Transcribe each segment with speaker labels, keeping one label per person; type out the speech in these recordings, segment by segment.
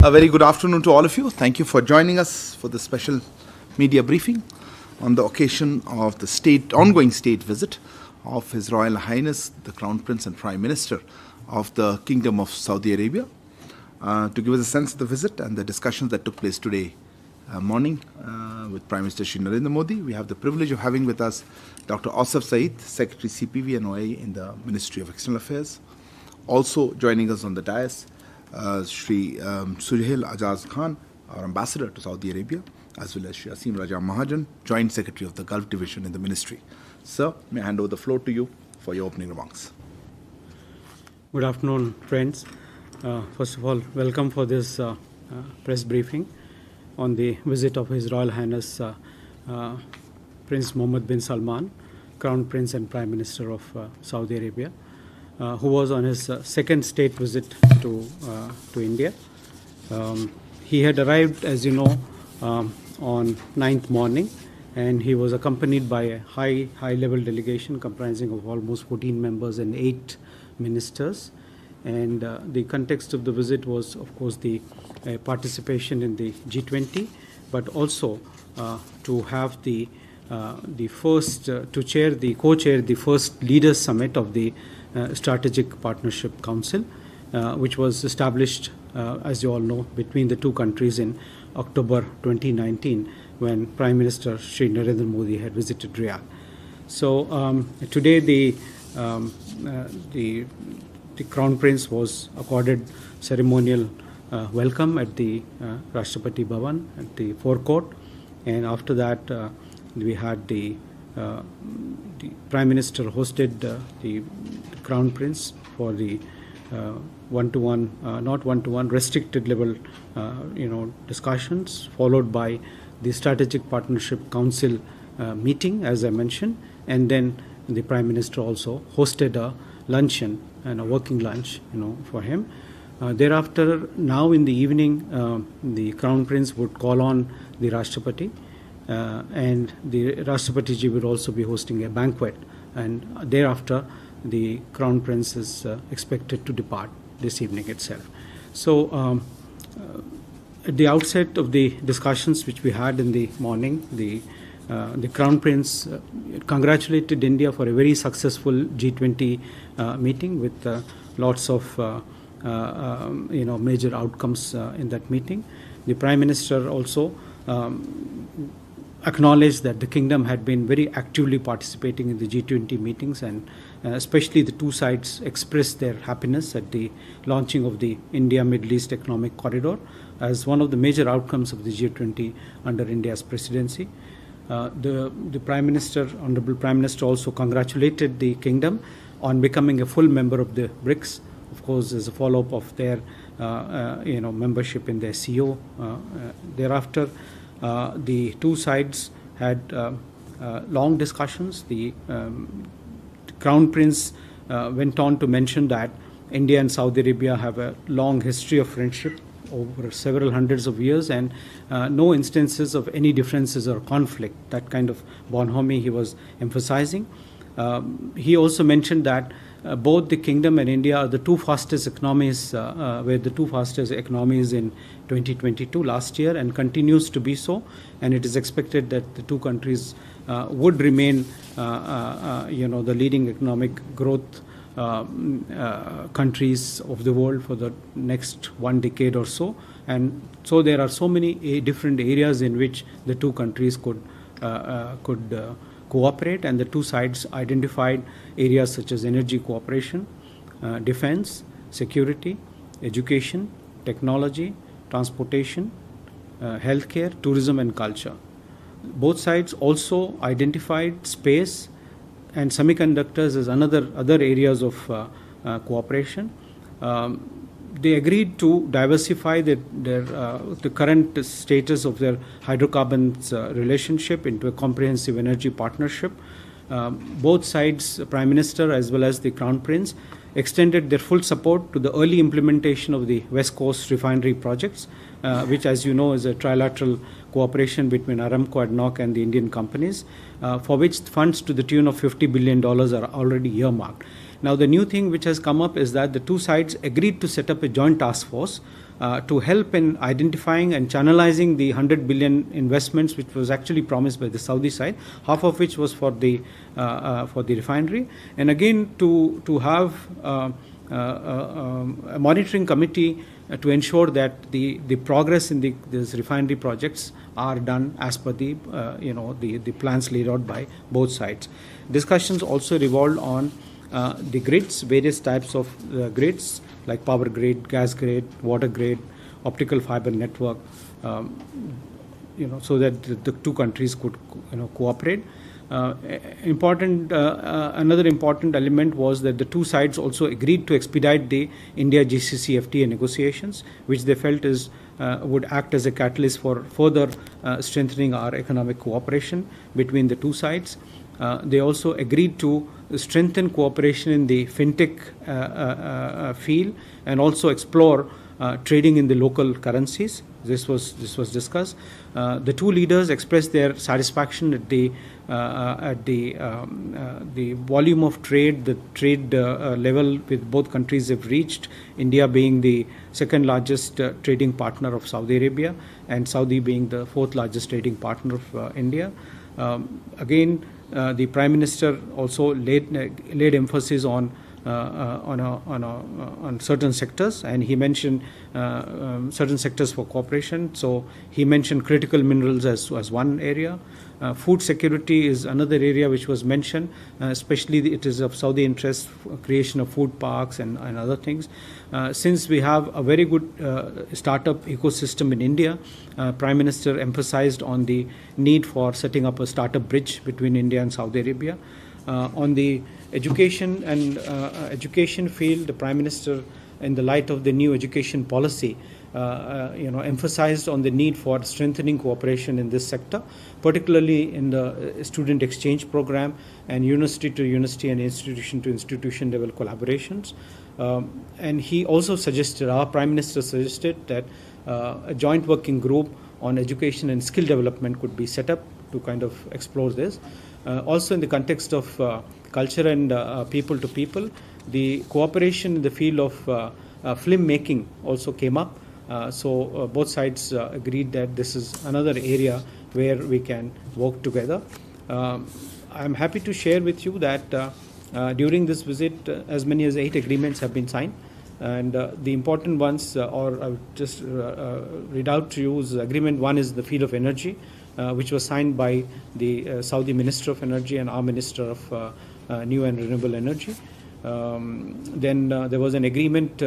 Speaker 1: A very good afternoon to all of you. Thank you for joining us for this special media briefing on the occasion of the ongoing state visit of His Royal Highness, the Crown Prince and Prime Minister of the Kingdom of Saudi Arabia. To give us a sense of the visit and the discussions that took place today morning with Prime Minister Shri Narendra Modi, we have the privilege of having with us Dr. Asif Saeed, Secretary CPV and OA in the Ministry of External Affairs. Also joining us on the dais, Shri Suhail Ajaz Khan, our Ambassador to Saudi Arabia, as well as Shri Asim Raja Mahajan, Joint Secretary of the Gulf Division in the Ministry. Sir, may I hand over the floor to you for your opening remarks.
Speaker 2: Good afternoon, friends. First of all, welcome for this press briefing on the visit of His Royal Highness Prince Mohammad bin Salman, Crown Prince and Prime Minister of Saudi Arabia, who was on his second state visit to India. He had arrived, as you know, on 9th morning, and he was accompanied by a high-level delegation comprising of almost 14 members and 8 ministers. And the context of the visit was, of course, the participation in the G20, but also to have the first to co-chair the first Leaders Summit of the Strategic Partnership Council, which was established, as you all know, between the two countries in October 2019, when Prime Minister Shri Narendra Modi had visited Riyadh. So today the Crown Prince was accorded ceremonial welcome at the Rashtrapati Bhavan at the forecourt, and after that we had the Prime Minister hosted the Crown Prince for the restricted level discussions, followed by the Strategic Partnership Council meeting, as I mentioned, and then the Prime Minister also hosted a luncheon and a working lunch, for him. Thereafter, now in the evening, the Crown Prince would call on the Rashtrapati, and the Rashtrapati ji will also be hosting a banquet, and thereafter the Crown Prince is expected to depart this evening itself. So at the outset of the discussions which we had in the morning, the Crown Prince congratulated India for a very successful G20 meeting with lots of major outcomes in that meeting. The Prime Minister also acknowledged that the kingdom had been very actively participating in the G20 meetings, and especially the two sides expressed their happiness at the launching of the India-Middle East Economic Corridor as one of the major outcomes of the G20 under India's presidency. The Prime Minister, Honorable Prime Minister, also congratulated the kingdom on becoming a full member of the BRICS, of course, as a follow-up of their membership in the SCO. Thereafter, the two sides had long discussions. The Crown Prince went on to mention that India and Saudi Arabia have a long history of friendship over several hundreds of years, and no instances of any differences or conflict. That kind of bonhomie he was emphasizing. He also mentioned that both the kingdom and India are the two fastest economies, were the two fastest economies in 2022 last year, and continues to be so. And it is expected that the two countries would remain, the leading economic growth countries of the world for the next 1 decade or so. And so there are so many different areas in which the two countries could cooperate, and the two sides identified areas such as energy cooperation, defense, security, education, technology, transportation, healthcare, tourism and culture. Both sides also identified space and semiconductors as other areas of cooperation. They agreed to diversify the current status of their hydrocarbons relationship into a comprehensive energy partnership. Both sides, Prime Minister as well as the Crown Prince, extended their full support to the early implementation of the West Coast refinery projects, which, as you know, is a trilateral cooperation between Aramco, ADNOC and the Indian companies, for which funds to the tune of $50 billion are already earmarked. Now, the new thing which has come up is that the two sides agreed to set up a joint task force to help in identifying and channelizing the 100 billion investments which was actually promised by the Saudi side, half of which was for the refinery, and again to have a monitoring committee to ensure that the progress in these refinery projects are done as per the plans laid out by both sides. Discussions also revolved on the grids, various types of grids like power grid, gas grid, water grid, optical fiber network, so that the two countries could cooperate. Another important element was that the two sides also agreed to expedite the India GCC FTA negotiations, which they felt would act as a catalyst for further strengthening our economic cooperation between the two sides. They also agreed to strengthen cooperation in the fintech field and also explore trading in the local currencies. This was discussed. The two leaders expressed their satisfaction at the volume of trade, the trade level with both countries have reached. India being the second largest trading partner of Saudi Arabia, and Saudi being the fourth largest trading partner of India. Again, the Prime Minister also laid emphasis on certain sectors, and he mentioned certain sectors for cooperation. So he mentioned critical minerals as one area. Food security is another area which was mentioned, especially it is of Saudi interest, creation of food parks and other things. Since we have a very good startup ecosystem in India, Prime Minister emphasized on the need for setting up a startup bridge between India and Saudi Arabia. On the education field, the Prime Minister, in the light of the new education policy, emphasized on the need for strengthening cooperation in this sector, particularly in the student exchange program and university to university and institution to institution level collaborations. And he also suggested, our Prime Minister suggested, that a joint working group on education and skill development could be set up to kind of explore this. Also in the context of culture and people to people, the cooperation in the field of film making also came up. So both sides agreed that this is another area where we can work together. I'm happy to share with you that during this visit, as many as 8 agreements have been signed. And the important ones, or I would just read out to you, is agreement 1 is the field of energy, which was signed by the Saudi Minister of Energy and our Minister of New and Renewable Energy. Then there was an agreement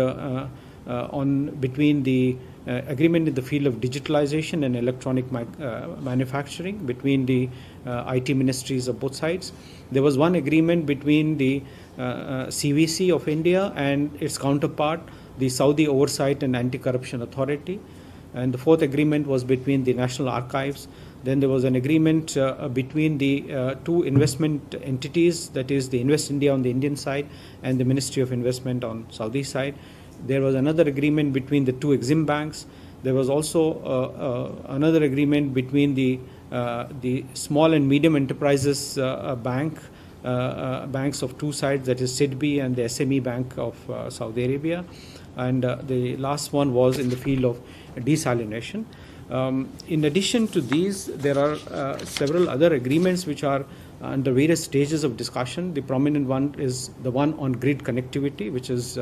Speaker 2: between the agreement in the field of digitalization and electronic manufacturing between the IT ministries of both sides. There was one agreement between the CVC of India and its counterpart, the Saudi Oversight and Anti-Corruption Authority. And the 4th agreement was between the National Archives. Then there was an agreement between the two investment entities, that is the Invest India on the Indian side and the Ministry of Investment on Saudi side. There was another agreement between the two Exim banks. There was also another agreement between the small and medium enterprises banks of two sides, that is SIDBI and the SME Bank of Saudi Arabia. And the last one was in the field of desalination. In addition to these, there are several other agreements which are under various stages of discussion. The prominent one is the one on grid connectivity, which is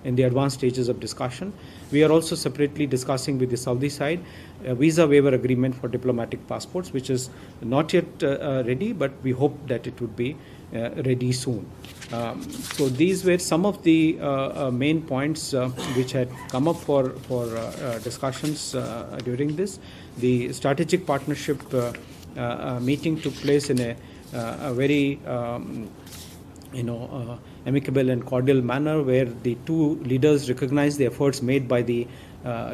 Speaker 2: in the advanced stages of discussion. We are also separately discussing with the Saudi side a visa waiver agreement for diplomatic passports, which is not yet ready, but we hope that it would be ready soon. So these were some of the main points which had come up for discussions during this. The strategic partnership meeting took place in a very amicable and cordial manner, where the two leaders recognized the efforts made by the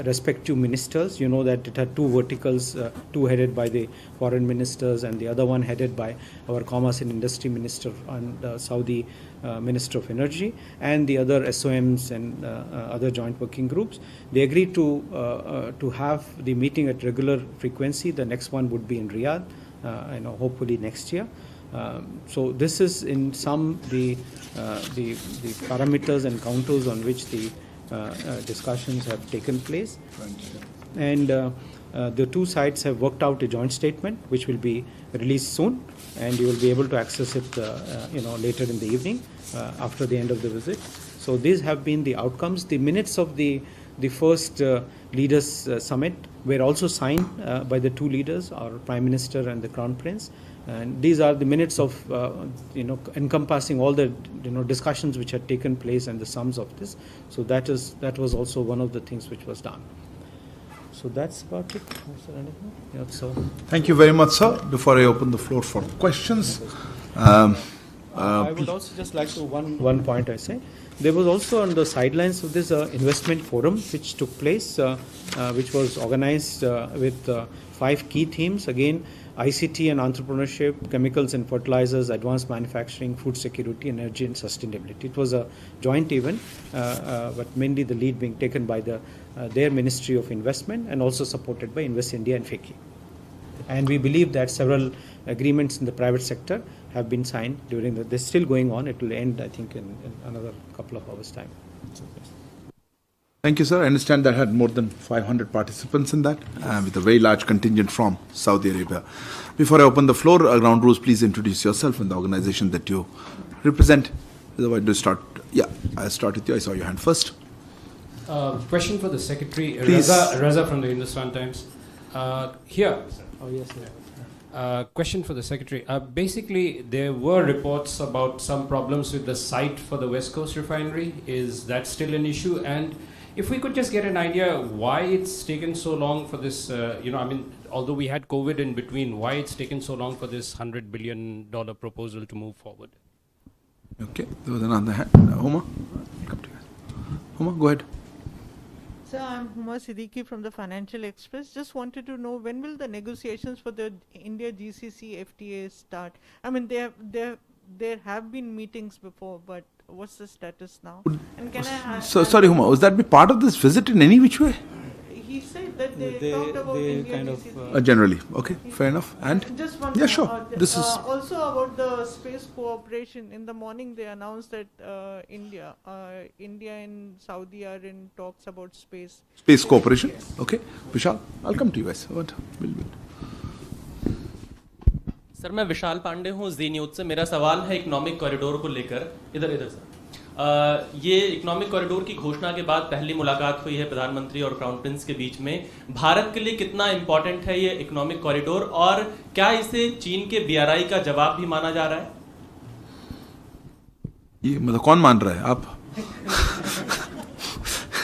Speaker 2: respective ministers. You know that it had two verticals, two headed by the foreign ministers and the other one headed by our Commerce and Industry Minister and Saudi Minister of Energy, and the other SOMs and other joint working groups. They agreed to have the meeting at regular frequency. The next one would be in Riyadh, hopefully next year. So this is in sum the parameters and contours on which the discussions have taken place. And the two sides have worked out a joint statement which will be released soon, and you will be able to access it later in the evening after the end of the visit. So these have been the outcomes. The minutes of the first leaders summit were also signed by the two leaders, our Prime Minister and the Crown Prince. And these are the minutes of encompassing all the discussions which had taken place and the sums of this. So that was also one of the things which was done. So that's about it. Was there anything? Yeah, so
Speaker 1: Thank you very much, sir. Before I open the floor for questions,
Speaker 2: I would also just like to one point I say. There was also on the sidelines of this investment forum which took place, which was organized with 5 key themes. Again, ICT and entrepreneurship, chemicals and fertilizers, advanced manufacturing, food security, energy and sustainability. It was a joint event, but mainly the lead being taken by their Ministry of Investment and also supported by Invest India and FICCI. And we believe that several agreements in the private sector have been signed during they're still going on. It will end, I think, in another couple of hours' time. So, yes.
Speaker 1: thank you, sir. I understand that had more than 500 participants in that, with a very large contingent from Saudi Arabia. Before I open the floor, ground rules, please introduce yourself and the organization that you represent. Otherwise, do start. Yeah, I'll start with you. I saw your hand first.
Speaker 3: Question for the Secretary,
Speaker 1: Please.
Speaker 3: Reza from the Hindustan Times. Here.
Speaker 2: Oh, yes, sir.
Speaker 3: Question for the Secretary. Basically, there were reports about some problems with the site for the West Coast refinery. Is that still an issue? And if we could just get an idea why it's taken so long for this, although we had COVID in between, why it's taken so long for this $100 billion proposal to move forward?
Speaker 1: Okay, there was another hand. Homa, come to you. Homa, go ahead.
Speaker 4: Sir, I'm Huma Siddiqui from the Financial Express. Just wanted to know, when will the negotiations for the India GCC FTA start? I mean, there have been meetings before, but what's the status now? And can I
Speaker 1: So sorry, Huma, was that be part of this visit in any which way?
Speaker 4: He said that they talked about India
Speaker 2: kind
Speaker 4: GCC.
Speaker 2: of,
Speaker 1: Generally, okay, fair enough. And
Speaker 4: Just one
Speaker 1: yeah,
Speaker 4: more,
Speaker 1: sure. This is
Speaker 4: also about the space cooperation. In the morning, they announced that India and Saudi are in talks about space.
Speaker 1: space cooperation.
Speaker 4: Yes.
Speaker 1: Okay, Vishal, I'll come to you guys. What?
Speaker 5: Sir मैं विशाल पांडे हूँ जी news से। मेरा सवाल है economic corridor को लेकर। इधर sir, ये इकोनॉमिक कॉरिडोर की घोषणा के बाद पहली मुलाकात हुई है प्रधानमंत्री और क्राउन प्रिंस के बीच में। भारत के लिए कितना इम्पोर्टेंट है ये इकोनॉमिक कॉरिडोर, और क्या इसे चीन के BRI का जवाब भी माना जा रहा है?
Speaker 1: ये मतलब कौन मान रहा है, आप?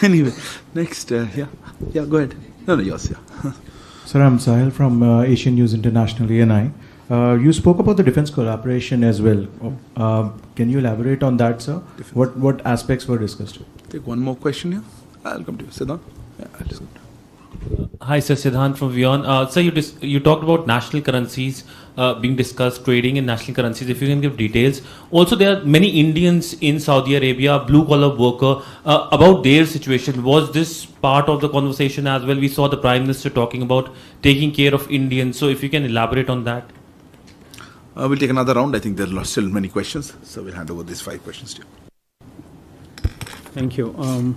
Speaker 1: Anyway, next, yeah, go ahead. No, yours, yeah.
Speaker 6: Sir, I'm Sahil from Asian News International, ANI. You spoke about the defense collaboration as well. Can you elaborate on that, sir? What aspects were discussed?
Speaker 1: Take one more question here. I'll come to you. Siddhant. Yeah, I'll just come to you.
Speaker 7: Hi, sir. Siddhant from Vion. Sir, you talked about national currencies being discussed, trading in national currencies. If you can give details. Also, there are many Indians in Saudi Arabia, blue-collar worker, about their situation. Was this part of the conversation as well? We saw the Prime Minister talking about taking care of Indians. So if you can elaborate on that.
Speaker 1: We'll take another round. I think there are still many questions. So we'll hand over these 5 questions to you.
Speaker 2: Thank you.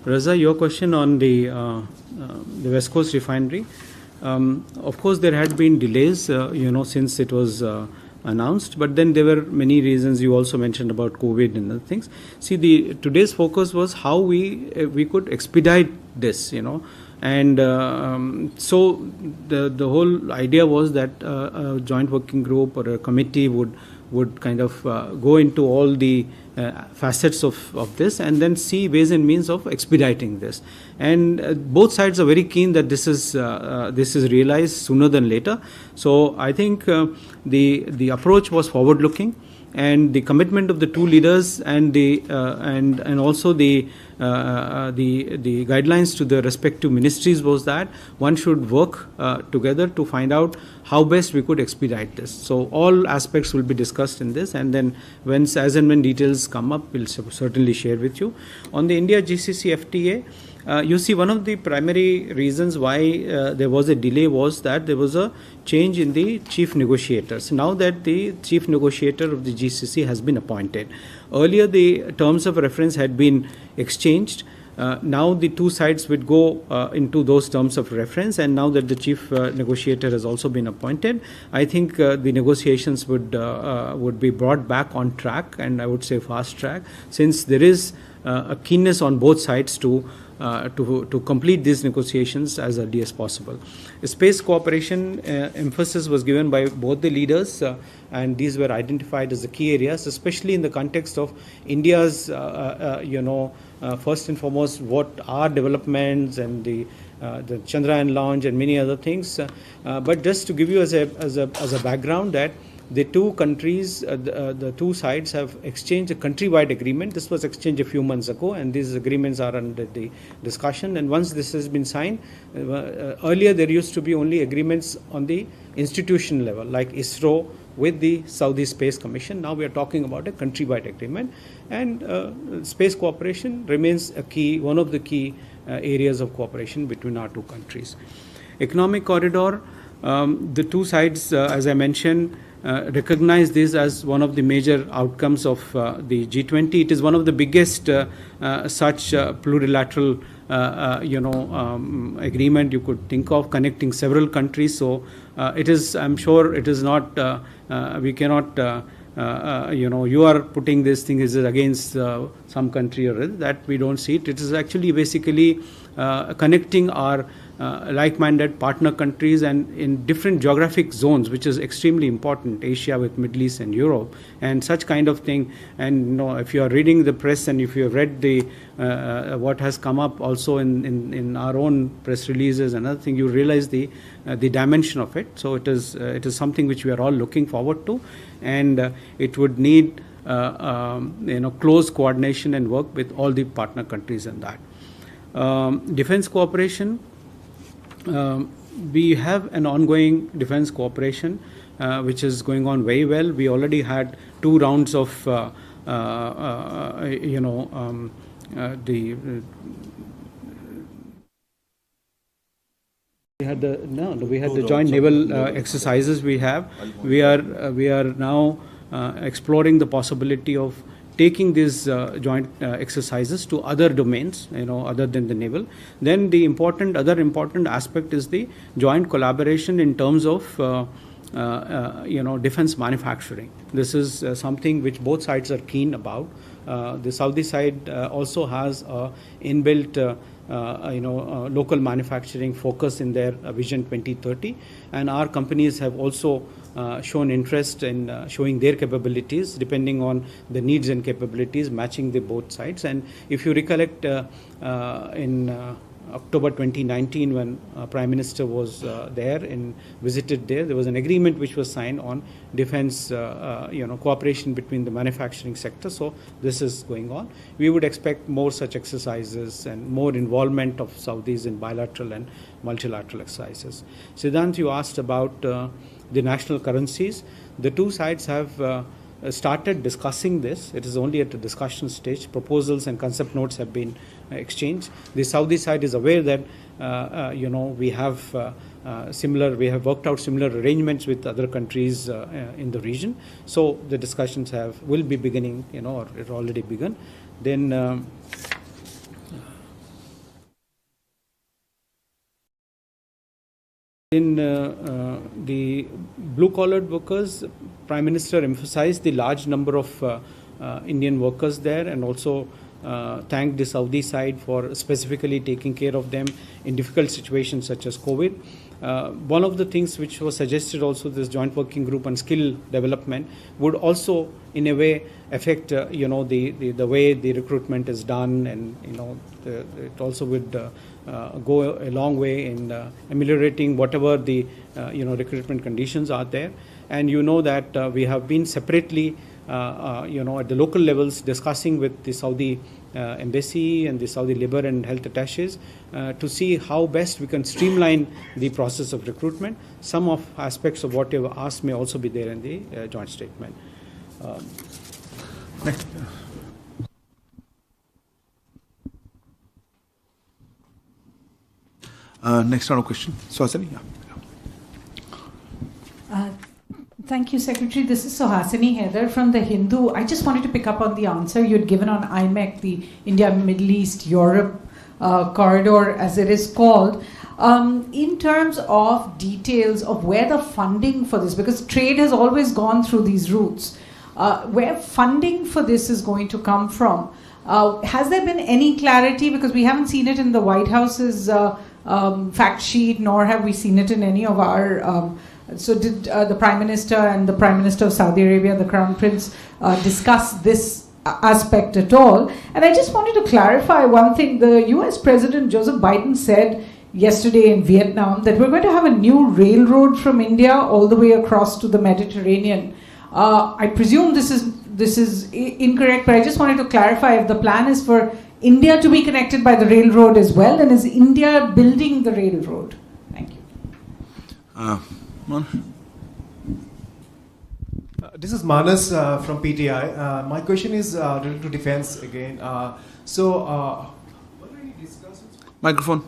Speaker 2: Reza, your question on the West Coast refinery. Of course, there had been delays, since it was announced, but then there were many reasons. You also mentioned about COVID and other things. See, today's focus was how we could expedite this, and so the whole idea was that a joint working group or a committee would kind of go into all the facets of this and then see ways and means of expediting this. And both sides are very keen that this is realized sooner than later. So I think the approach was forward-looking, and the commitment of the two leaders and also the guidelines to the respective ministries was that one should work together to find out how best we could expedite this. So all aspects will be discussed in this, and then as and when details come up, we'll certainly share with you. On the India GCC FTA, You see, one of the primary reasons why there was a delay was that there was a change in the chief negotiators. Now that the chief negotiator of the GCC has been appointed, earlier the terms of reference had been exchanged. Now the two sides would go into those terms of reference, and now that the chief negotiator has also been appointed, I think the negotiations would be brought back on track, and I would say fast track, since there is a keenness on both sides to complete these negotiations as early as possible. Space cooperation emphasis was given by both the leaders, and these were identified as the key areas, especially in the context of India's, first and foremost, what are developments and the Chandrayaan launch and many other things. But just to give you as a background, that the two countries, the two sides have exchanged a countrywide agreement. This was exchanged a few months ago, and these agreements are under the discussion. And once this has been signed, earlier there used to be only agreements on the institution level, like ISRO with the Saudi Space Commission. Now we are talking about a countrywide agreement, and space cooperation remains one of the key areas of cooperation between our two countries. Economic corridor, the two sides, as I mentioned, recognize this as one of the major outcomes of the G20. It is one of the biggest such plurilateral agreement you could think of, connecting several countries. So it is, I'm sure it is not, we cannot, you are putting this thing is against some country or other, that we don't see it. It is actually basically connecting our like-minded partner countries and in different geographic zones, which is extremely important, Asia with Middle East and Europe, and such kind of thing. And if you are reading the press and if you have read the what has come up also in our own press releases and other thing, you realize the dimension of it. So it is something which we are all looking forward to, and it would need close coordination and work with all the partner countries in that. Defense cooperation. We have an ongoing defense cooperation which is going on very well. We already had 2 rounds of we had the joint naval exercises. We are now exploring the possibility of taking these joint exercises to other domains, other than the naval. Then the other important aspect is the joint collaboration in terms of, defense manufacturing. This is something which both sides are keen about. The Saudi side also has inbuilt, local manufacturing focus in their Vision 2030, and our companies have also shown interest in showing their capabilities depending on the needs and capabilities, matching the both sides. And if you recollect, in October 2019, when Prime Minister was visited there, there was an agreement which was signed on defense, cooperation between the manufacturing sector. So this is going on. We would expect more such exercises and more involvement of Saudis in bilateral and multilateral exercises. Siddhant, you asked about the national currencies. The two sides have started discussing this. It is only at the discussion stage. Proposals and concept notes have been exchanged. The Saudi side is aware that we have we have worked out similar arrangements with other countries in the region. So the discussions will be beginning, or it already begun. Then in the blue-collared workers, Prime Minister emphasized the large number of Indian workers there, and also thanked the Saudi side for specifically taking care of them in difficult situations such as COVID. One of the things which was suggested also, this joint working group on skill development would also in a way affect the way the recruitment is done, and it also would go a long way in ameliorating whatever the recruitment conditions are there. And that we have been separately at the local levels discussing with the Saudi embassy and the Saudi labor and health attaches to see how best we can streamline the process of recruitment. Some of aspects of what you have asked may also be there in the joint statement.
Speaker 1: Next. Next round of question. Suhasini? Yeah.
Speaker 8: Thank you, Secretary. This is Suhasini Heather from The Hindu. I just wanted to pick up on the answer you had given on IMEC, the India, Middle East, Europe corridor, as it is called. In terms of details of where the funding for this, because trade has always gone through these routes, where funding for this is going to come from. Has there been any clarity? Because we haven't seen it in the White House's fact sheet, nor have we seen it in any of our... So did the Prime Minister and the Prime Minister of Saudi Arabia, the Crown Prince, discuss this aspect at all? And I just wanted to clarify one thing. The US President Joseph Biden said yesterday in Vietnam that we're going to have a new railroad from India all the way across to the Mediterranean. I presume this is incorrect, but I just wanted to clarify if the plan is for India to be connected by the railroad as well, then is India building the railroad? Thank you.
Speaker 9: This is Manas from PTI. My question is related to defense again.
Speaker 1: Microphone.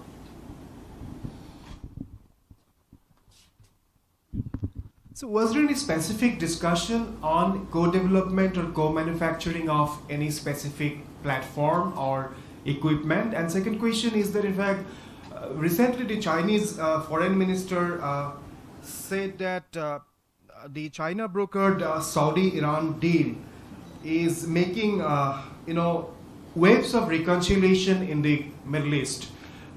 Speaker 9: So was there any specific discussion on co-development or co-manufacturing of any specific platform or equipment? And second question is that in fact, recently the Chinese foreign minister said that the China brokered Saudi-Iran deal is making, waves of reconciliation in the Middle East.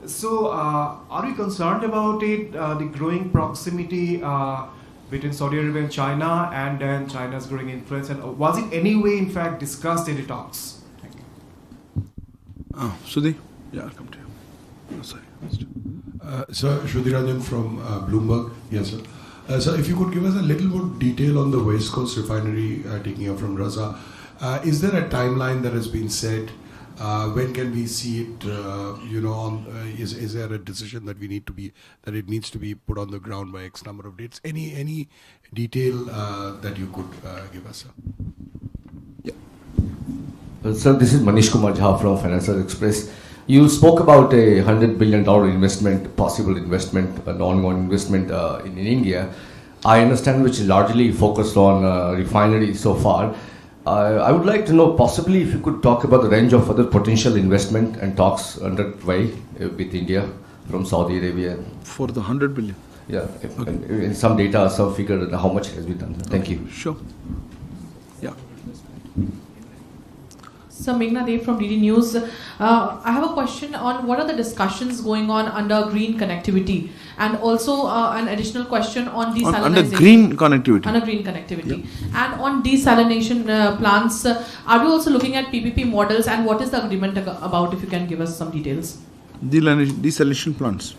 Speaker 9: So are we concerned about it, the growing proximity between Saudi Arabia and China, and then China's growing influence? And was it any way, in fact, discussed in the talks? Thank you.
Speaker 1: Sudhi? Yeah, I'll come to you. Oh, sorry.
Speaker 10: Sir, Shruti Ranjan from Bloomberg. Yes, sir. So if you could give us a little more detail on the West Coast refinery taking up from Raza. Is there a timeline that has been set? When can we see it? Is there a decision that it needs to be put on the ground by X number of dates? Any detail that you could give us, sir?
Speaker 11: Yeah. Sir, this is Manish Kumar Jha from Financial Express. You spoke about a $100 billion investment, possible investment, an ongoing investment in India. I understand which is largely focused on refineries so far. I would like to know, possibly, if you could talk about the range of other potential investment and talks underway with India from Saudi Arabia.
Speaker 1: For the 100 billion?
Speaker 11: Yeah, in some data, some figure, how much has been done. Thank you.
Speaker 1: Sure. Yeah.
Speaker 12: So Meghna Dev from DD News. I have a question on what are the discussions going on under green connectivity, and also an additional question on desalination.
Speaker 1: Under green connectivity.
Speaker 12: Under green connectivity. Yep. And on desalination plants, are we also looking at PPP models, and what is the agreement about, if you can give us some details?
Speaker 1: Desalination plants.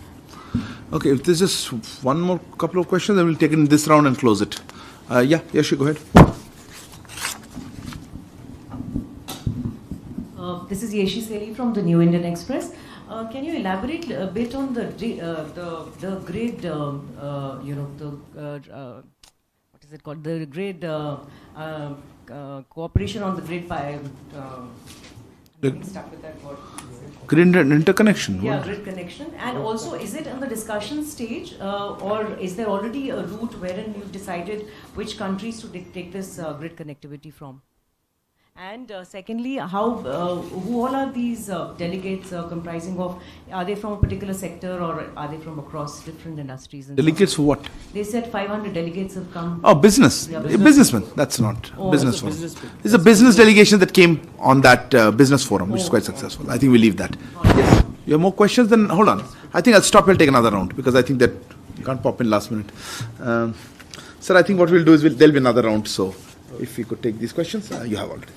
Speaker 1: Okay, if there's just one more couple of questions, then we'll take it in this round and close it. Yashi, go ahead.
Speaker 13: This is Yeshi Seli from the New Indian Express. Can you elaborate a bit on the grid, what is it called? The grid cooperation on the grid by. Getting stuck with that word.
Speaker 1: Grid interconnection.
Speaker 13: Yeah, grid connection. And also, is it on the discussion stage, or is there already a route wherein you've decided which countries to take this grid connectivity from? And secondly, who all are these delegates comprising of? Are they from a particular sector, or are they from across different industries?
Speaker 1: Delegates for what?
Speaker 13: They said 500 delegates have come.
Speaker 1: Oh, business. Yeah, businessmen. That's not business forum. It's a business delegation that came on that business forum, which is quite successful. I think we leave that. Yes. You have more questions? Then hold on. I think I'll stop. We'll take another round, because I think that you can't pop in last minute. Sir, I think what we'll do is there'll be another round. So if we could take these questions, you have already.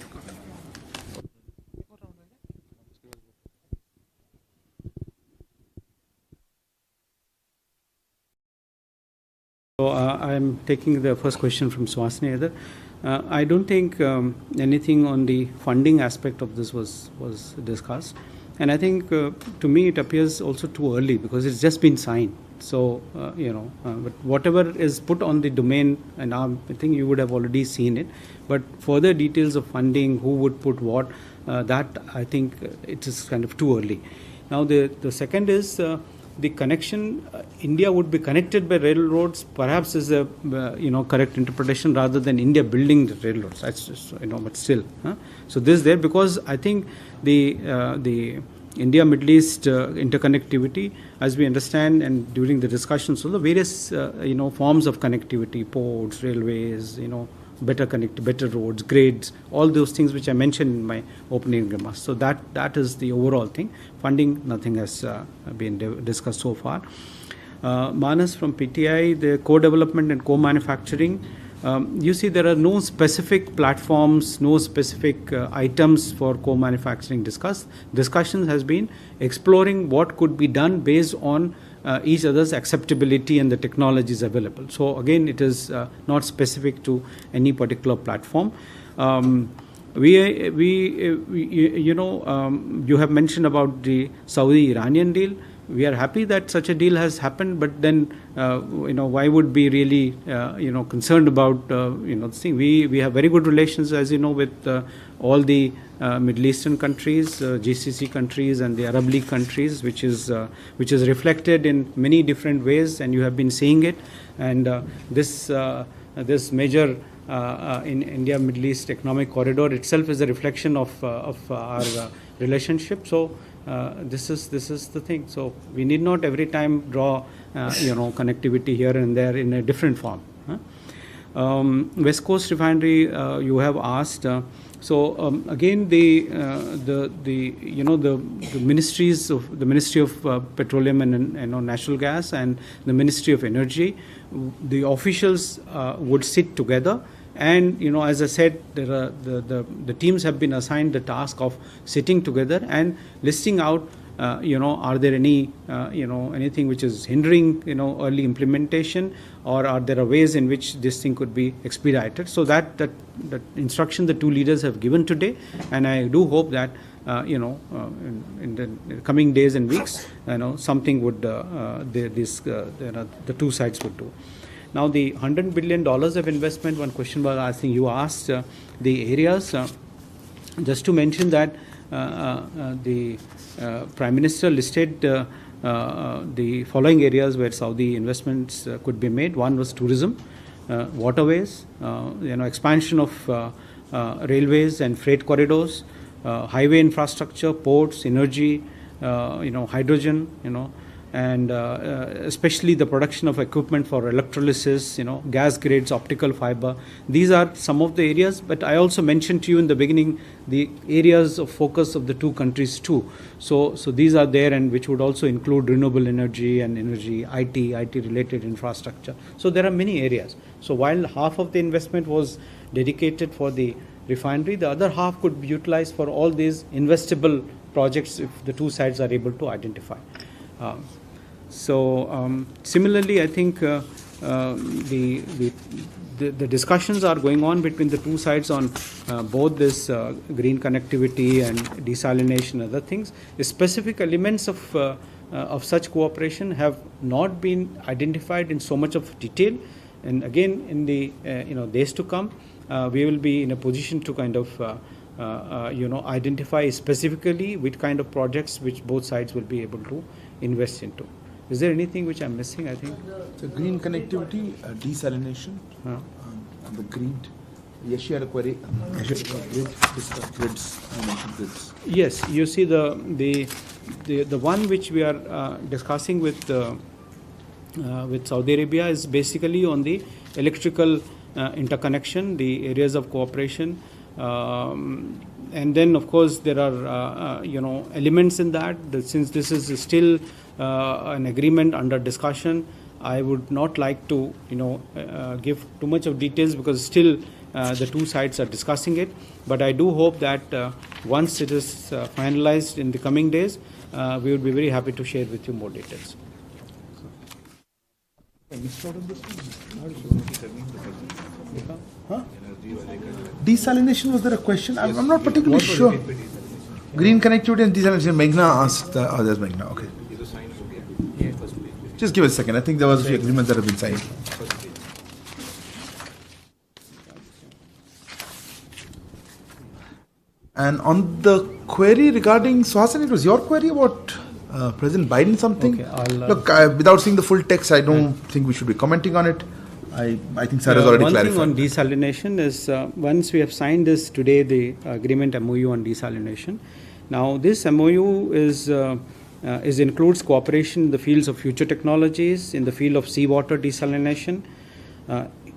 Speaker 2: So I'm taking the first question from Suhasini Heather. I don't think anything on the funding aspect of this was discussed. And I think to me it appears also too early, because it's just been signed. So, but whatever is put on the domain, and I think you would have already seen it. But further details of funding, who would put what, that I think it is kind of too early. Now the second is the connection, India would be connected by railroads, perhaps is a correct interpretation rather than India building the railroads. That's just, but still. So this is there because I think the India Middle East interconnectivity, as we understand, and during the discussions, so the various forms of connectivity, ports, railways, better roads, grades, all those things which I mentioned in my opening remarks. So that is the overall thing. Funding, nothing has been discussed so far. Manas from PTI, the co-development and co-manufacturing. You see, there are no specific platforms, no specific items for co-manufacturing discussed. Discussions has been exploring what could be done based on each other's acceptability and the technologies available. So again, it is not specific to any particular platform. You have mentioned about the Saudi-Iranian deal. We are happy that such a deal has happened, but then why would be really concerned about this thing? We have very good relations, as you know, with all the Middle Eastern countries, GCC countries, and the Arab League countries, which is reflected in many different ways, and you have been seeing it. And this major in India Middle East economic corridor itself is a reflection of our relationship. So. This is the thing. So we need not every time draw connectivity here and there in a different form. West Coast Refinery, you have asked. Again, the ministries of the Ministry of Petroleum and Natural Gas and the Ministry of Energy, the officials would sit together. And as I said, there are the teams have been assigned the task of sitting together and listing out, are there any, anything which is hindering, early implementation, or are there ways in which this thing could be expedited? So that instruction the two leaders have given today, and I do hope that in the coming days and weeks, something would the two sides would do. Now, the $100 billion of investment, one question was, I think you asked the areas. Just to mention that the Prime Minister listed the following areas where Saudi investments could be made. One was tourism, waterways, expansion of railways and freight corridors, highway infrastructure, ports, energy, hydrogen, and especially the production of equipment for electrolysis, gas grids, optical fiber. These are some of the areas, but I also mentioned to you in the beginning the areas of focus of the two countries too. So these are there, and which would also include renewable energy and energy, IT related infrastructure. So there are many areas. So while half of the investment was dedicated for the refinery, the other half could be utilized for all these investable projects if the two sides are able to identify. Similarly, I think the discussions are going on between the two sides on both this green connectivity and desalination and other things. The specific elements of such cooperation have not been identified in so much of detail. And again, in the days to come, we will be in a position to kind of identify specifically which kind of projects which both sides will be able to invest into. Is there anything which I'm missing? I think
Speaker 1: the green connectivity, desalination, and the grid. Yes, you had a query. Grids. I mentioned grids.
Speaker 2: Yes, you see the one which we are discussing with Saudi Arabia is basically on the electrical interconnection, the areas of cooperation. And then, of course, there are elements in that. Since this is still an agreement under discussion, I would not like to give too much of details because still the two sides are discussing it. But I do hope that once it is finalized in the coming days, we would be very happy to share with you more details.
Speaker 1: Huh? Desalination, was there a question? I'm not particularly sure. Green connectivity and desalination. Meghna asked. There's Meghna. Okay. Just give us a second. I think there was a few agreements that have been signed. And on the query regarding Suhasan, it was your query about President Biden something?
Speaker 2: Okay,
Speaker 1: Look, without seeing the full text, I don't think we should be commenting on it. I think Sir has already clarified.
Speaker 2: One thing on desalination is once we have signed this today, the agreement MOU on desalination. Now this MOU is includes cooperation in the fields of future technologies, in the field of seawater desalination,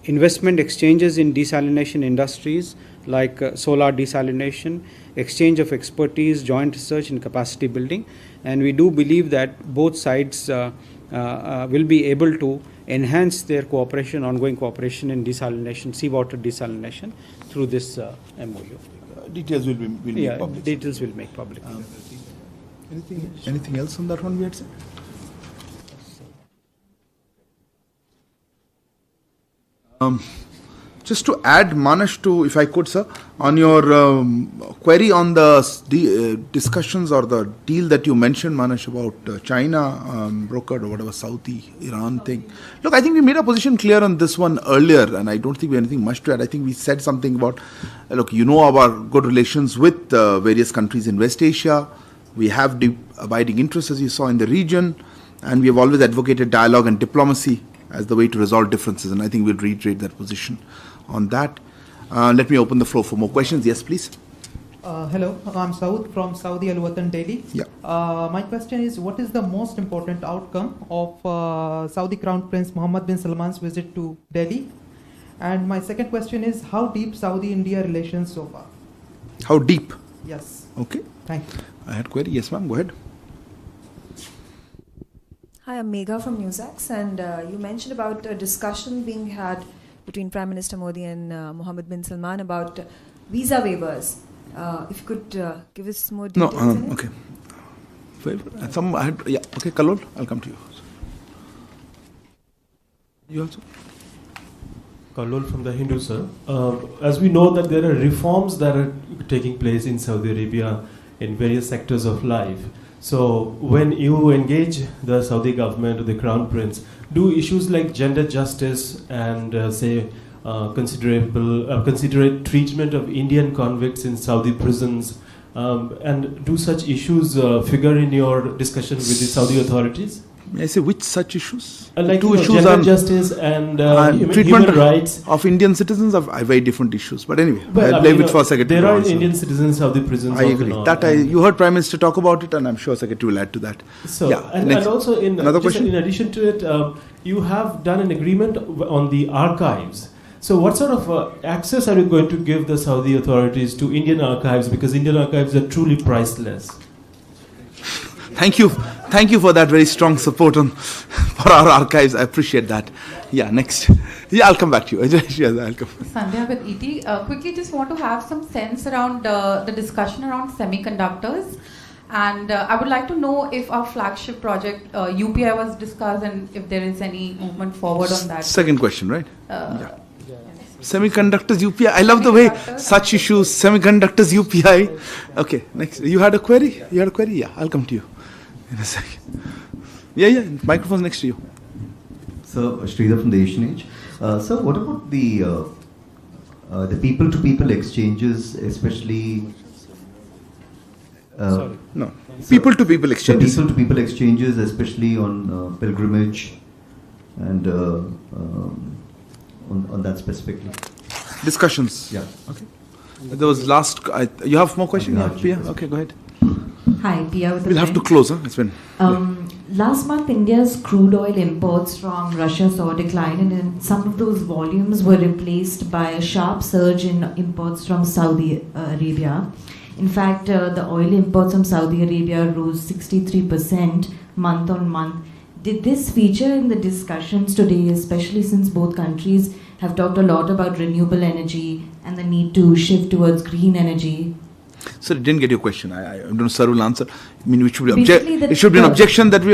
Speaker 2: investment exchanges in desalination industries like solar desalination, exchange of expertise, joint research and capacity building. And we do believe that both sides will be able to enhance their cooperation, ongoing cooperation in desalination, seawater desalination through this MOU.
Speaker 1: Details will be made public.
Speaker 2: Details will make public.
Speaker 1: Anything else on that one we had said? Just to add, Manesh, to, if I could, sir, on your query on the discussions or the deal that you mentioned, Manesh, about China brokered or whatever, Saudi, Iran thing. Look, I think we made our position clear on this one earlier, and I don't think we have anything much to add. I think we said something about, look, you know our good relations with various countries in West Asia. We have deep abiding interests, as you saw, in the region, and we have always advocated dialogue and diplomacy as the way to resolve differences, and I think we'll reiterate that position on that. Let me open the floor for more questions. Yes, please.
Speaker 14: Hello, I'm Saud from Saudi Al Watan, Delhi.
Speaker 1: Yeah.
Speaker 14: My question is, what is the most important outcome of Saudi Crown Prince Mohammad bin Salman's visit to Delhi? And my second question is, how deep Saudi-India relations so far?
Speaker 1: How deep?
Speaker 14: Yes.
Speaker 1: Okay.
Speaker 14: Thank you.
Speaker 1: I had query. Yes, ma'am. Go ahead.
Speaker 15: Hi, I'm Megha from NewsX, and you mentioned about a discussion being had between Prime Minister Modi and Mohammed bin Salman about visa waivers. If you could give us more details.
Speaker 1: No, okay. Okay, Kalol, I'll come to you. You also?
Speaker 16: Kalol from the Hindu, sir. As we know that there are reforms that are taking place in Saudi Arabia in various sectors of life. So when you engage the Saudi government or the Crown Prince, do issues like gender justice and considerate treatment of Indian convicts in Saudi prisons, and do such issues figure in your discussion with the Saudi authorities?
Speaker 1: May I say which such issues?
Speaker 16: Like
Speaker 1: two issues
Speaker 16: gender
Speaker 1: on
Speaker 16: justice and
Speaker 1: treatment
Speaker 16: human rights
Speaker 1: of Indian citizens are very different issues. But anyway,
Speaker 16: well,
Speaker 1: I'll leave it for Secretary.
Speaker 16: There are Indian citizens of the prisons.
Speaker 1: I agree. You heard Prime Minister talk about it, and I'm sure Secretary will add to that.
Speaker 16: So,
Speaker 1: yeah,
Speaker 16: and also
Speaker 1: another question.
Speaker 16: In addition to it, you have done an agreement on the archives. So what sort of access are you going to give the Saudi authorities to Indian archives? Because Indian archives are truly priceless.
Speaker 1: Thank you for that very strong support for our archives. I appreciate that. Yeah, next. Yeah, I'll come back to you. Yes, I'll come.
Speaker 17: Sandhya with ET. Quickly, just want to have some sense around the discussion around semiconductors. And I would like to know if our flagship project, UPI, was discussed and if there is any movement forward on that.
Speaker 1: Second question, right? Yeah. Semiconductors, UPI. I love the way such issues, semiconductors, UPI. Okay, next. You had a query? Yeah, I'll come to you in a second. Yeah, microphone's next to you.
Speaker 18: So, Sridhar from the Asian Age. So, what about the people-to-people exchanges, especially...
Speaker 1: No. People-to-people exchanges.
Speaker 18: People-to-people exchanges, especially on pilgrimage and on that specifically.
Speaker 1: Discussions.
Speaker 18: Yeah.
Speaker 1: Okay. There was last... you have more questions? Yeah, Pia? Okay, go ahead.
Speaker 19: Hi, Pia with the
Speaker 1: We'll have to close, huh? It's been...
Speaker 19: Last month, India's crude oil imports from Russia saw a decline, and some of those volumes were replaced by a sharp surge in imports from Saudi Arabia. In fact, the oil imports from Saudi Arabia rose 63% month on month. Did this feature in the discussions today, especially since both countries have talked a lot about renewable energy and the need to shift towards green energy?
Speaker 1: Sir, I didn't get your question. I don't know, sir will answer. I mean, it should be an objection that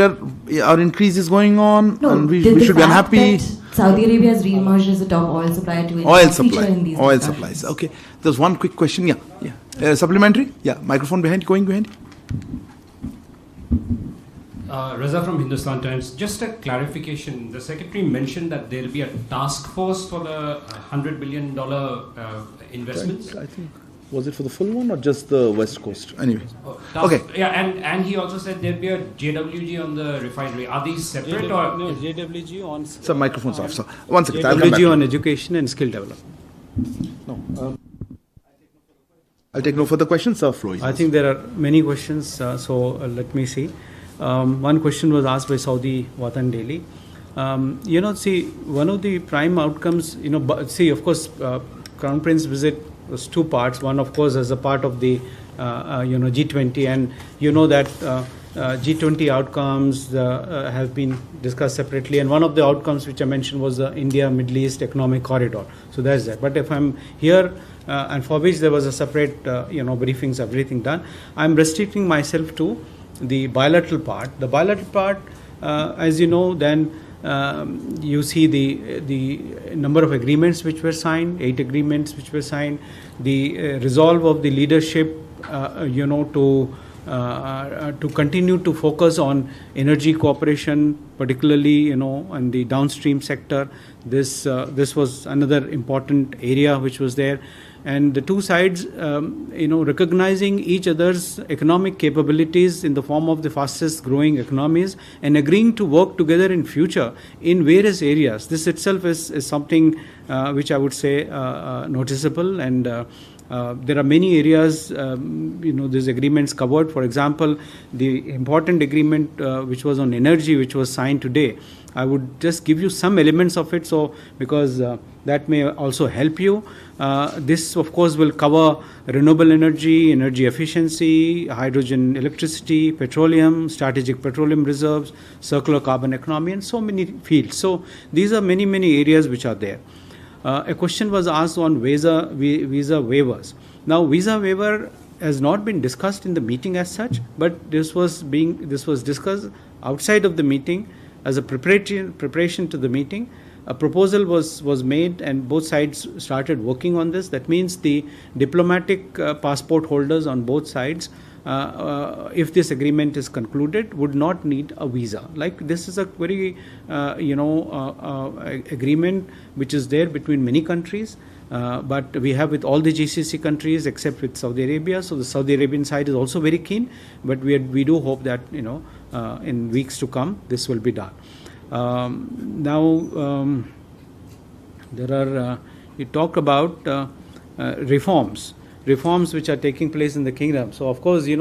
Speaker 1: our increase is going on, and we should be unhappy.
Speaker 19: Saudi Arabia has re-emerged as a top oil supplier to India.
Speaker 1: Oil supplies. Okay. There's one quick question. Yeah. Supplementary? Yeah. Microphone behind. Going behind.
Speaker 3: Raza from Hindustan Times. Just a clarification. The Secretary mentioned that there will be a task force for the $100 billion investments.
Speaker 1: I think. Was it for the full one or just the West Coast? Anyway.
Speaker 3: Okay. Yeah, and he also said there'd be a JWG on the refinery. Are these separate or?
Speaker 2: No, JWG on...
Speaker 1: Some microphones off, sir. One second, I'll come back.
Speaker 2: JWG on education and skill development.
Speaker 1: No. I'll take no further questions, sir. Floor is
Speaker 2: I think there are many questions, so let me see. One question was asked by Saudi Watan Daily. One of the prime outcomes, of course, Crown Prince visit was two parts. One, of course, as a part of the, G20, and that G20 outcomes have been discussed separately. And one of the outcomes which I mentioned was the India-Middle East Economic Corridor. So that's that. But if I'm here, and for which there was a separate, briefings, everything done, I'm restricting myself to the bilateral part. The bilateral part, as you know, then you see the number of agreements which were signed, 8 agreements which were signed, the resolve of the leadership, to continue to focus on energy cooperation, particularly, in the downstream sector. This was another important area which was there. And the two sides, recognizing each other's economic capabilities in the form of the fastest growing economies and agreeing to work together in future in various areas. This itself is something which I would say noticeable, and there are many areas, these agreements covered. For example, the important agreement which was on energy, which was signed today, I would just give you some elements of it, because that may also help you. This, of course, will cover renewable energy, energy efficiency, hydrogen electricity, petroleum, strategic petroleum reserves, circular carbon economy, and so many fields. So these are many, many areas which are there. A question was asked on visa waivers. Now, visa waiver has not been discussed in the meeting as such, but this was discussed outside of the meeting as a preparation to the meeting. A proposal was made, and both sides started working on this. That means the diplomatic passport holders on both sides, if this agreement is concluded, would not need a visa. Like, this is a very agreement which is there between many countries, but we have with all the GCC countries except with Saudi Arabia. So the Saudi Arabian side is also very keen, but we do hope that in weeks to come this will be done. Now there are you talk about reforms which are taking place in the kingdom. So of course, these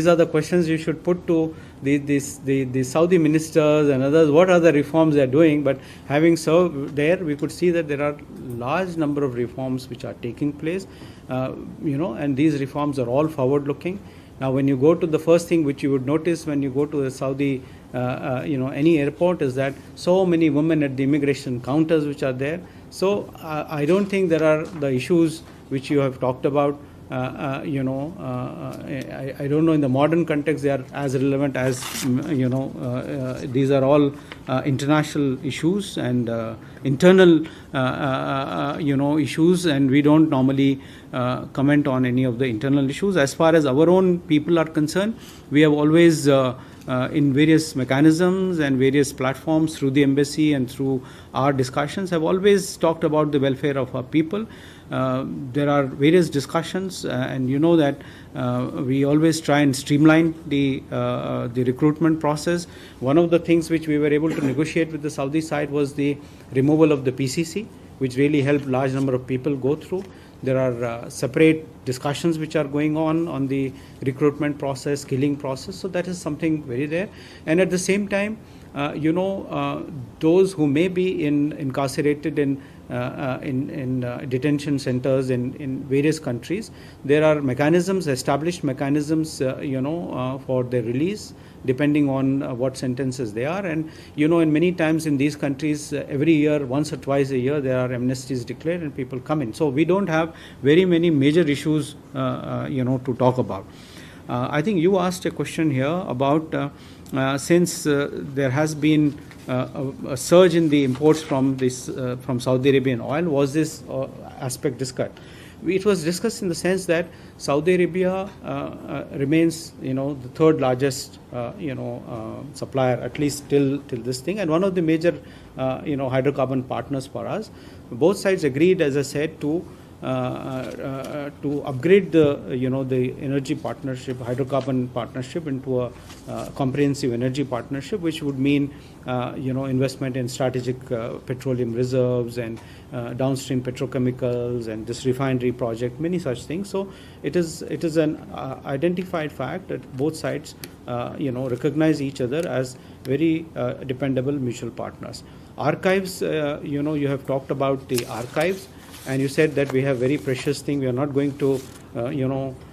Speaker 2: are the questions you should put to the Saudi ministers and others. What are the reforms they are doing? But having served there, we could see that there are large number of reforms which are taking place, and these reforms are all forward looking. Now, when you go to the first thing which you would notice when you go to the Saudi, any airport, is that so many women at the immigration counters which are there. So I don't think there are the issues which you have talked about. I don't know, in the modern context they are as relevant as these are all international issues and internal issues, and we don't normally comment on any of the internal issues. As far as our own people are concerned, we have always in various mechanisms and various platforms through the embassy and through our discussions have always talked about the welfare of our people. There are various discussions, and you know that we always try and streamline the recruitment process. One of the things which we were able to negotiate with the Saudi side was the removal of the PCC, which really helped large number of people go through. There are separate discussions which are going on the recruitment process, skilling process. So that is something very there. And at the same time, those who may be incarcerated in detention centers in various countries, there are mechanisms, established mechanisms, for their release, depending on what sentences they are. And in many times in these countries, every year, once or twice a year, there are amnesties declared and people come in. So we don't have very many major issues, to talk about. I think you asked a question here about since there has been a surge in the imports from Saudi Arabian oil, was this aspect discussed? It was discussed in the sense that Saudi Arabia remains, the third largest, supplier, at least till this thing, and one of the major, hydrocarbon partners for us. Both sides agreed, as I said, to to upgrade the energy partnership, hydrocarbon partnership, into a comprehensive energy partnership, which would mean investment in strategic petroleum reserves and downstream petrochemicals and this refinery project, many such things. So it is an identified fact that both sides recognize each other as very dependable mutual partners. Archives, you have talked about the archives, and you said that we have very precious thing. We are not going to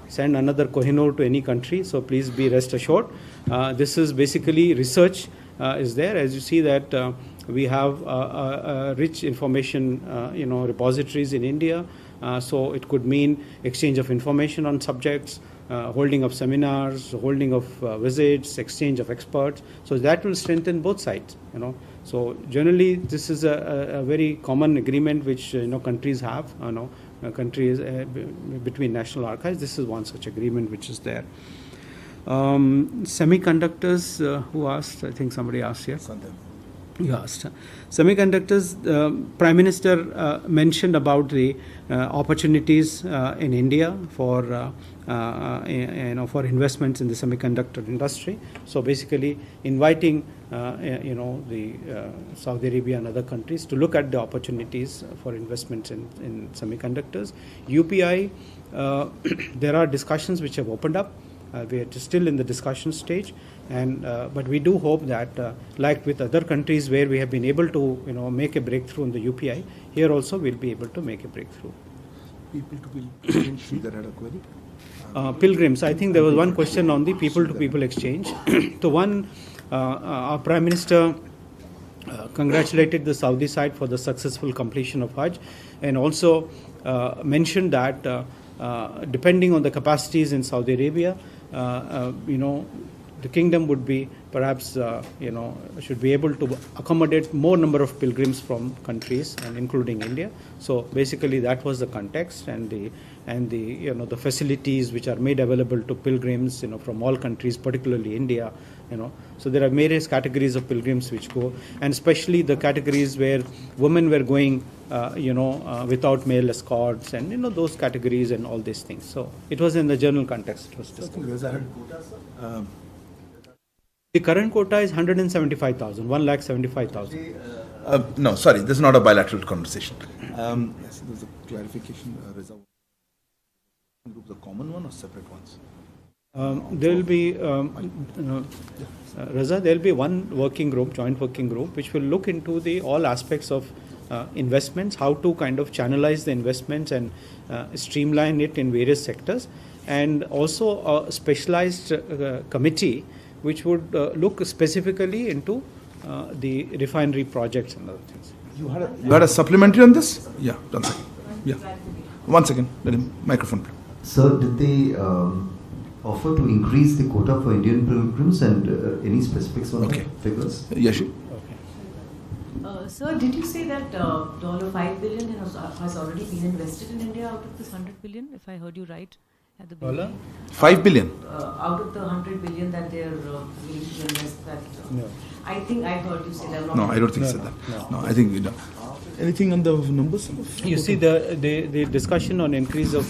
Speaker 2: send another Kohinoor to any country, so please be rest assured. This is basically research is there. As you see that we have rich information repositories in India, so it could mean exchange of information on subjects, holding of seminars, holding of visits, exchange of experts. So that will strengthen both sides. So generally, this is a very common agreement which countries have. Countries between national archives. This is one such agreement which is there. Semiconductors. Who asked? I think somebody asked here. You asked. Semiconductors. Prime Minister mentioned about the opportunities in India for for investments in the semiconductor industry. So basically, inviting the Saudi Arabia and other countries to look at the opportunities for investments in semiconductors. UPI, there are discussions which have opened up. We are still in the discussion stage, and but we do hope that, like with other countries where we have been able to make a breakthrough in the UPI, here also we'll be able to make a breakthrough.
Speaker 1: People to pilgrims that had a query.
Speaker 2: Pilgrims. I think there was one question on the people-to-people exchange. So one, our Prime Minister congratulated the Saudi side for the successful completion of Hajj, and also mentioned that depending on the capacities in Saudi Arabia, the kingdom would be perhaps should be able to accommodate more number of pilgrims from countries, and including India. So basically that was the context, and the the facilities which are made available to pilgrims from all countries, particularly India. So there are various categories of pilgrims which go, and especially the categories where women were going without male escorts, and those categories and all these things. So it was in the general context. It was discussed. The current quota is 175,000, 1,75,000.
Speaker 1: No, sorry, this is not a bilateral conversation. Yes, there's a clarification. Groups, the common one or separate ones?
Speaker 2: There will be, Raza, there will be one working group, joint working group, which will look into all aspects of investments, how to kind of channelize the investments and streamline it in various sectors, and also a specialized committee which would look specifically into the refinery projects and other things.
Speaker 1: You had a supplementary on this? Yeah, 1 second. Yeah, 1 second. Let him microphone.
Speaker 18: Sir, did they offer to increase the quota for Indian pilgrims, and any specifics on the figures?
Speaker 1: Yashi.
Speaker 13: Sir, did you say that $5 billion has already been invested in India out of this $100 billion, if I heard you right at the beginning?
Speaker 1: $5 billion?
Speaker 13: Out of the $100 billion that they're willing to invest, that I think I heard you say that.
Speaker 1: No, I don't think you said that. No, I think anything on the numbers?
Speaker 2: You see, the discussion on increase of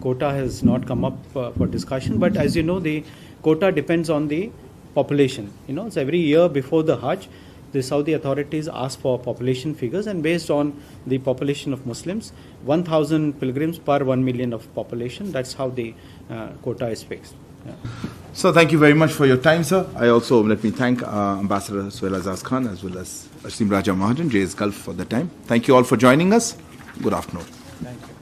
Speaker 2: quota has not come up for discussion, but as you know, the quota depends on the population. So every year before the Hajj, the Saudi authorities ask for population figures, and based on the population of Muslims, 1,000 pilgrims per 1 million of population. That's how the quota is fixed. Yeah.
Speaker 1: So thank you very much for your time, sir. I also let me thank Ambassador Suhail Azaz Khan as well as Ashim Raja Mahajan, JS Gulf, for the time. Thank you all for joining us. Good afternoon.
Speaker 2: Thank you.